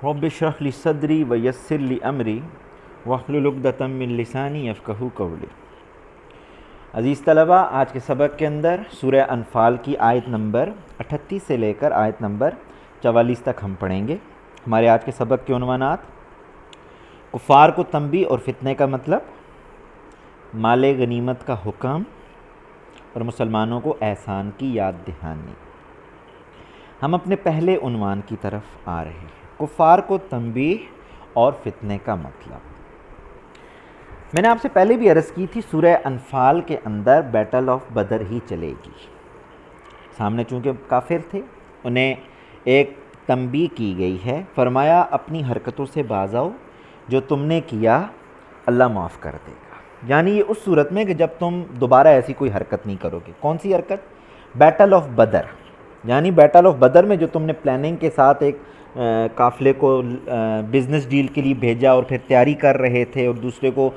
رب اشرح لی صدری ویسر لی امری واحلل عقدۃ من لسانی یفقہوا قولی۔ عزیز طلبہ، آج کے سبق کے اندر سورہ انفال کی آیت نمبر 38 سے لے کر آیت نمبر 44 تک ہم پڑھیں گے۔ ہمارے آج کے سبق کے عنوانات: کفار کو تنبیہ اور فتنے کا مطلب، مال غنیمت کا حکم اور مسلمانوں کو احسان کی یاد دہانی۔ ہم اپنے پہلے عنوان کی طرف آ رہے ہیں، کفار کو تنبیہ اور فتنے کا مطلب۔ میں نے آپ سے پہلے بھی عرض کی تھی، سورہ انفال کے اندر بیٹل آف بدر ہی چلے گی۔ سامنے چونکہ کافر تھے، انہیں ایک تنبیہ کی گئی ہے، فرمایا اپنی حرکتوں سے باز آؤ، جو تم نے کیا اللہ معاف کر دے گا۔ یعنی یہ اس صورت میں کہ جب تم دوبارہ ایسی کوئی حرکت نہیں کرو گے۔ کون سی حرکت؟ بیٹل آف بدر، یعنی بیٹل آف بدر میں جو تم نے پلاننگ کے ساتھ ایک قافلے کو بزنس ڈیل کے لیے بھیجا اور پھر تیاری کر رہے تھے اور دوسرے کو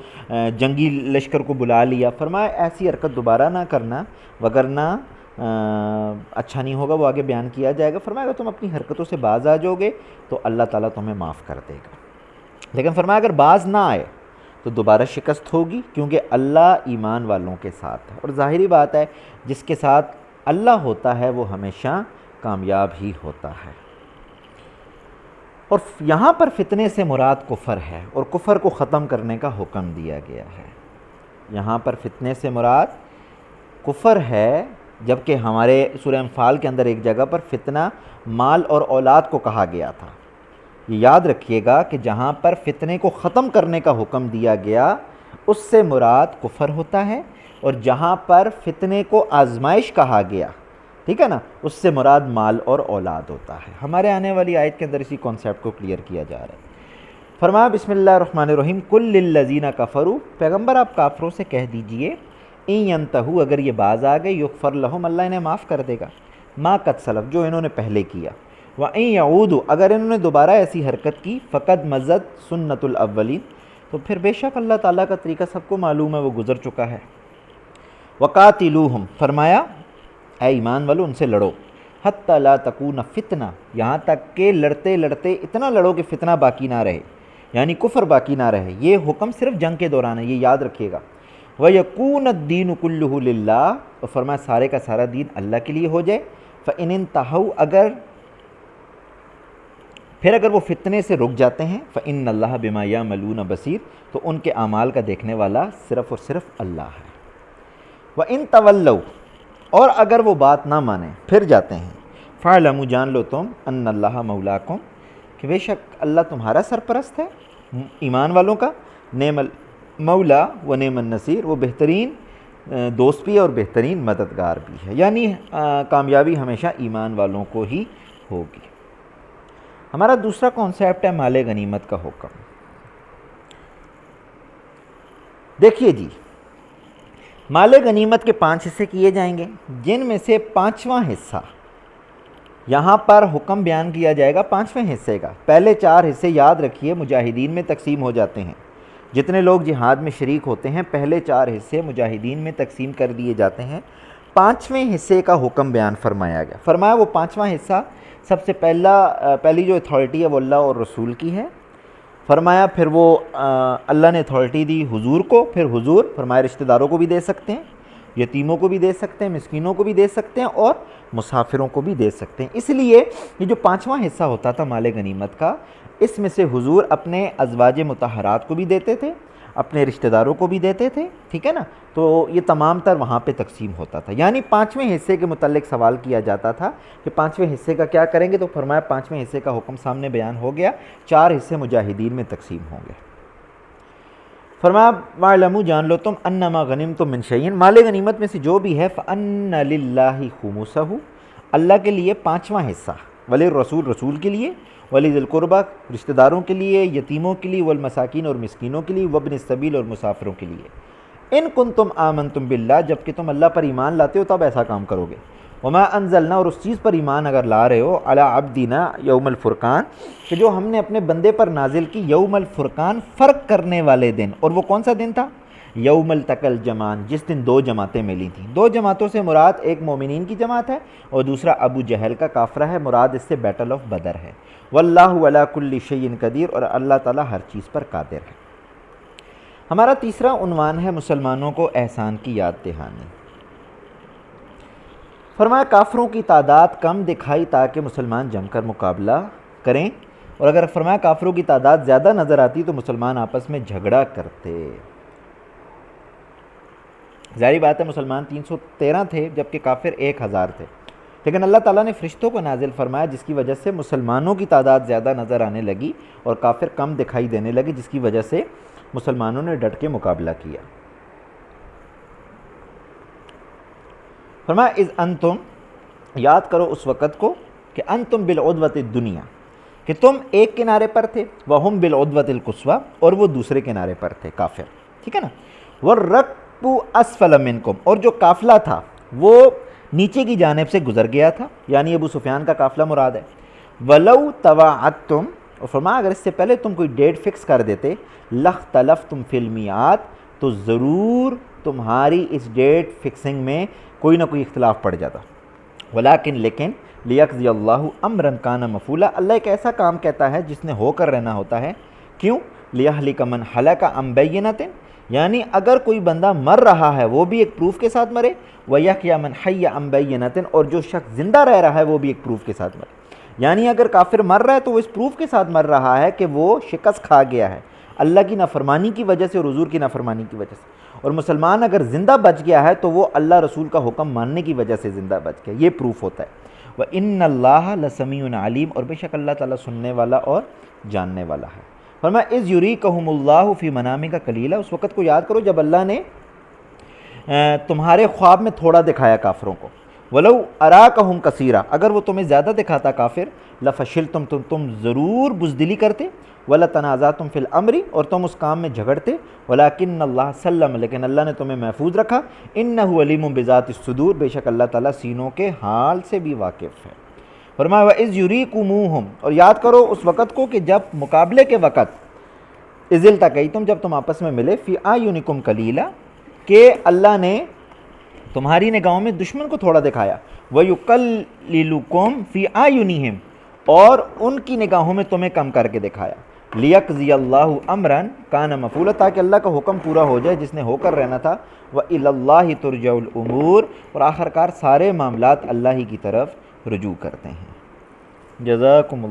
جنگی لشکر کو بلا لیا، فرمایا ایسی حرکت دوبارہ نہ کرنا، وگرنہ اچھا نہیں ہوگا۔ وہ آگے بیان کیا جائے گا۔ فرمایا اگر تم اپنی حرکتوں سے باز آ جاؤ گے تو اللہ تعالیٰ تمہیں معاف کر دے گا، لیکن فرمایا اگر باز نہ آئے تو دوبارہ شکست ہوگی، کیونکہ اللہ ایمان والوں کے ساتھ ہے، اور ظاہری بات ہے جس کے ساتھ اللہ ہوتا ہے وہ ہمیشہ کامیاب ہی ہوتا ہے۔ اور یہاں پر فتنے سے مراد کفر ہے، اور کفر کو ختم کرنے کا حکم دیا گیا ہے۔ یہاں پر فتنے سے مراد کفر ہے، جبکہ ہمارے سورہ انفال کے اندر ایک جگہ پر فتنہ مال اور اولاد کو کہا گیا تھا۔ یہ یاد رکھیے گا کہ جہاں پر فتنے کو ختم کرنے کا حکم دیا گیا اس سے مراد کفر ہوتا ہے، اور جہاں پر فتنے کو آزمائش کہا گیا، ٹھیک ہے نا، اس سے مراد مال اور اولاد ہوتا ہے۔ ہمارے آنے والی آیت کے اندر اسی کانسیپٹ کو کلیئر کیا جا رہا ہے۔ فرمایا بسم اللہ الرحمن الرحیم، قل للذین کفروا، پیغمبر آپ کافروں سے کہہ دیجئے، ان ینتہوا، اگر یہ باز آ گئے، یغفر لہم، اللہ انہیں معاف کر دے گا، ما قد سلف، جو انہوں نے پہلے کیا، وَإِن يَعُودُوا، اگر انہوں نے دوبارہ ایسی حرکت کی، فقد مضت سنت الاولین، تو پھر بے شک اللہ تعالیٰ کا طریقہ سب کو معلوم ہے، وہ گزر چکا ہے۔ وَقَاتِلُوهُمْ، فرمایا اے ایمان والو ان سے لڑو، حتی لا تکون فتنہ، یہاں تک کہ لڑتے لڑتے اتنا لڑو کہ فتنہ باقی نہ رہے، یعنی کفر باقی نہ رہے۔ یہ حکم صرف جنگ کے دوران ہے، یہ یاد رکھیے گا۔ وَيَكُونَ الدِّينُ كُلُّهُ لِلَّهِ، اور فرمایا سارے کا سارا دین اللہ کے لیے ہو جائے۔ فَإِنِ انْتَهَوْا، اگر وہ فتنے سے رک جاتے ہیں، فَإِنَّ اللَّهَ بِمَا يَعْمَلُونَ بَصِيرٌ، تو ان کے اعمال کا دیکھنے والا صرف اور صرف اللہ ہے۔ وَإِن تَوَلَّوْا، اور اگر وہ بات نہ مانیں، پھر جاتے ہیں، فَاعْلَمُوا، جان لو تم، أَنَّ اللَّهَ مَوْلَاكُمْ، کہ بے شک اللہ تمہارا سرپرست ہے، ایمان والوں کا، نعم المولا و نعم النصیر، وہ بہترین دوست بھی ہے اور بہترین مددگار بھی ہے، یعنی کامیابی ہمیشہ ایمان والوں کو ہی ہوگی۔ ہمارا دوسرا کانسیپٹ ہے مال غنیمت کا حکم۔ دیکھیے جی، مال غنیمت کے 5 حصے کیے جائیں گے، جن میں سے 5واں حصہ یہاں پر حکم بیان کیا جائے گا 5ویں حصے کا۔ پہلے 4 حصے یاد رکھیے مجاہدین میں تقسیم ہو جاتے ہیں، جتنے لوگ جہاد میں شریک ہوتے ہیں پہلے 4 حصے مجاہدین میں تقسیم کر دیے جاتے ہیں۔ 5ویں حصے کا حکم بیان فرمایا گیا۔ فرمایا وہ 5واں حصہ سب سے پہلی جو اتھارٹی ہے وہ اللہ اور رسول کی ہے۔ فرمایا پھر وہ اللہ نے اتھارٹی دی حضور کو، پھر حضور فرمایا رشتہ داروں کو بھی دے سکتے ہیں، یتیموں کو بھی دے سکتے ہیں، مسکینوں کو بھی دے سکتے ہیں، اور مسافروں کو بھی دے سکتے ہیں۔ اس لیے یہ جو 5واں حصہ ہوتا تھا مال غنیمت کا، اس میں سے حضور اپنے ازواج مطہرات کو بھی دیتے تھے، اپنے رشتہ داروں کو بھی دیتے تھے، ٹھیک ہے نا، تو یہ تمام تر وہاں پہ تقسیم ہوتا تھا۔ یعنی 5ویں حصے کے متعلق سوال کیا جاتا تھا کہ 5ویں حصے کا کیا کریں گے، تو فرمایا 5ویں حصے کا حکم سامنے بیان ہو گیا، 4 حصے مجاہدین میں تقسیم ہوں گے۔ فرمایا وَاعْلَمُوا، جان لو تم، أَنَّمَا غَنِمْتُم مِّن شَيْءٍ، مال غنیمت میں سے جو بھی ہے، فَأَنَّ لِلَّهِ خُمُسَهُ، اللہ کے لیے 5واں حصہ، وَلِلرَّسُولِ، رسول کے لیے، وَلِذِي الْقُرْبَىٰ، رشتہ داروں کے لیے، یتیموں کے لیے، وَالْمَسَاکِینِ، اور مسکینوں کے لیے، وَابْنِ السَّبِیلِ، اور مسافروں کے لیے۔ ان کنتم آمنتم باللہ، جب کہ تم اللہ پر ایمان لاتے ہو تب ایسا کام کرو گے۔ وما انزلنا، اور اس چیز پر ایمان اگر لا رہے ہو، علی عبدنا یوم الفرقان، کہ جو ہم نے اپنے بندے پر نازل کی یوم الفرقان، فرق کرنے والے دن، اور وہ کون سا دن تھا؟ یوم التقى الجمعان، جس دن دو جماعتیں ملی تھیں۔ دو جماعتوں سے مراد ایک مومنین کی جماعت ہے اور دوسرا ابو جہل کا کافرہ ہے، مراد اس سے بیٹل آف بدر ہے۔ واللہ علی کل شیء قدیر، اور اللہ تعالیٰ ہر چیز پر قادر ہے۔ ہمارا تیسرا عنوان ہے مسلمانوں کو احسان کی یاد دہانی۔ فرمایا کافروں کی تعداد کم دکھائی تاکہ مسلمان جم کر مقابلہ کریں، اور اگر فرمایا کافروں کی تعداد زیادہ نظر آتی تو مسلمان آپس میں جھگڑا کرتے۔ ظاہری بات ہے مسلمان 313 تھے جبکہ کافر 1000 تھے، لیکن اللہ تعالیٰ نے فرشتوں کو نازل فرمایا جس کی وجہ سے مسلمانوں کی تعداد زیادہ نظر آنے لگی اور کافر کم دکھائی دینے لگے، جس کی وجہ سے مسلمانوں نے ڈٹ کے مقابلہ کیا۔ فرمایا اذ انتم، یاد کرو اس وقت کو کہ انتم بالعدوۃ الدنیا، کہ تم ایک کنارے پر تھے، وہم بالعدوۃ القصویٰ، اور وہ دوسرے کنارے پر تھے کافر، ٹھیک ہے نا۔ والرکب اسفل منکم، اور جو قافلہ تھا وہ نیچے کی جانب سے گزر گیا تھا، یعنی ابو سفیان کا قافلہ مراد ہے۔ ولو تواعدتم، اور فرمایا اگر اس سے پہلے تم کوئی ڈیٹ فکس کر دیتے، لاختلفتم فی المیعاد، تو ضرور تمہاری اس ڈیٹ فکسنگ میں کوئی نہ کوئی اختلاف پڑ جاتا۔ ولیکن لیکن لیقضی اللہ امرا کان مفعولا، اللہ ایک ایسا کام کہتا ہے جس نے ہو کر رہنا ہوتا ہے۔ کیوں؟ لیہلک من ہلک عن بینۃ، یعنی اگر کوئی بندہ مر رہا ہے وہ بھی ایک پروف کے ساتھ مرے، ویحیی من حی عن بینۃ، اور جو شخص زندہ رہ رہا ہے وہ بھی ایک پروف کے ساتھ مرے۔ یعنی اگر کافر مر رہا ہے تو وہ اس پروف کے ساتھ مر رہا ہے کہ وہ شکست کھا گیا ہے اللہ کی نافرمانی کی وجہ سے اور حضور کی نافرمانی کی وجہ سے، اور مسلمان اگر زندہ بچ گیا ہے تو وہ اللہ رسول کا حکم ماننے کی وجہ سے زندہ بچ گیا، یہ پروف ہوتا ہے۔ وَإِنَّ اللَّهَ لَسَمِيعٌ عَلِيمٌ، اور بے شک اللہ تعالیٰ سننے والا اور جاننے والا ہے۔ فرمایا اِذْ يُرِيكَهُمُ اللَّهُ فِي مَنَامِكَ قَلِيلًا، اس وقت کو یاد کرو جب اللہ نے تمہارے خواب میں تھوڑا دکھایا کافروں کو۔ وَلَوْ أَرَاكَهُمْ كَثِيرًا، اگر وہ تمہیں زیادہ دکھاتا کافر، لَفَشِلْتُمْ، تم ضرور بزدلی کرتے، وَلَتَنَازَعْتُمْ فِي الْأَمْرِ، اور تم اس کام میں جھگڑتے، وَلَكِنَّ اللَّهَ سَلَّمَ، لیکن اللہ نے تمہیں محفوظ رکھا، إِنَّهُ عَلِيمٌ بِذَاتِ الصُّدُورِ، بے شک اللہ تعالیٰ سینوں کے حال سے بھی واقف ہے۔ فرمایا وَإِذْ يُرِيكُمُوهُمْ، اور یاد کرو اس وقت کو کہ جب مقابلے کے وقت، اِذِ الْتَقَيْتُمْ، جب تم آپس میں ملے، فِي أَعْيُنِكُمْ قَلِيلًا، کہ اللہ نے تمہاری نگاہوں میں دشمن کو تھوڑا دکھایا، وَيُقَلِّلُكُمْ فِي أَعْيُنِهِمْ، اور ان کی نگاہوں میں تمہیں کم کر کے دکھایا، لِيَقْضِيَ اللَّهُ أَمْرًا كَانَ مَفْعُولًا، تاکہ اللہ کا حکم پورا ہو جائے جس نے ہو کر رہنا تھا، وَإِلَى اللَّهِ تُرْجَعُ الْأُمُورُ، اور آخر کار سارے معاملات اللہ ہی کی طرف رجوع کرتے ہیں۔ جزاکم اللہ۔